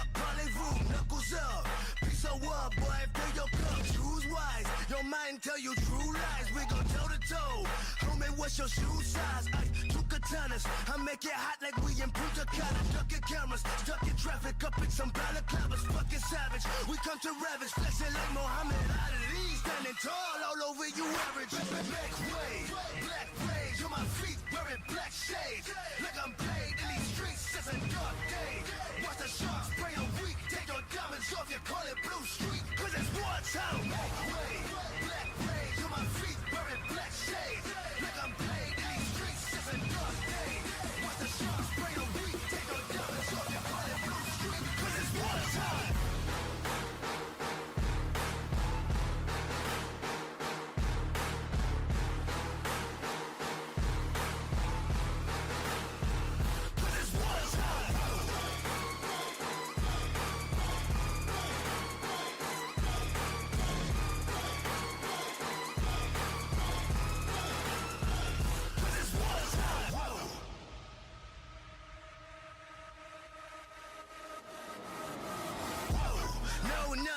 up, parlez-vous, knuckles up. Piece of what, boy, fill your cup, choose wise. Your mind tell you true lies, we gon' toe to toe. Homie, what's your shoe size? Two katanas, I make it hot like we in Punta Cana. Ducking cameras, stuck in traffic, up in some balaclavas. Fucking savage, we come to ravage, flexing like Muhammad Ali. Standing tall all over you average. Make way, black rage on my feet, wearing black shades. Like I'm paid in these streets, it's a dark day. Watch the sharks spray a week, take your diamonds off, you call it Blue Street. Cause it's wartime. Make way, black rage on my feet, wearing black shades. Like I'm paid in these streets, it's a dark day. Watch the sharks spray a week, take your diamonds off, you call it Blue Street. Cause it's wartime.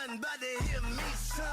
About to hear me, son.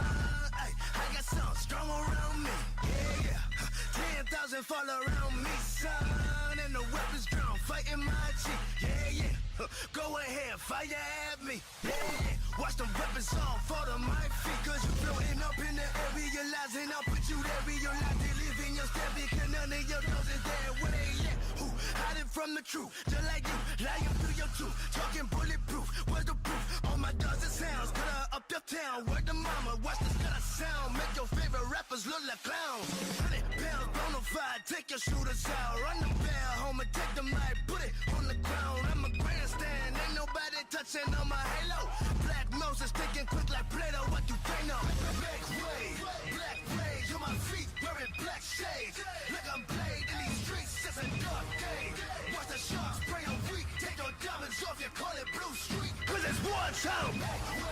Ay, I got something strong around me. Yeah, yeah. 10,000 fall around me, son. And the weapons drawn, fighting my cheek. Yeah, yeah. Go ahead, fire at me. Yeah, yeah. Watch the weapons all fall to my feet. Cause you floating up in the air, realizing I'll put you there, realize they live in your step. Because none of your nose is there. Where they at? Who? Hiding from the truth, just like you. Lying through your tooth, talking bulletproof. Where's the proof? All my does is sounds. Cut her up your town, word to mama. Watch this cut sound. Make your favorite rappers look like clowns. 100 pounds, bonafide, take your shooters out. Run them down, home and take them like, put it on the ground. I'm a grandstand, ain't nobody touching on my halo. Black Moses thinking quick like Plato, what you think of? Make way, black rage on my feet, wearing black shades. Like I'm played in these streets, it's a dark day. Watch the sharks spray a week, take your diamonds off, you call it Blue Street. Cause it's wartime.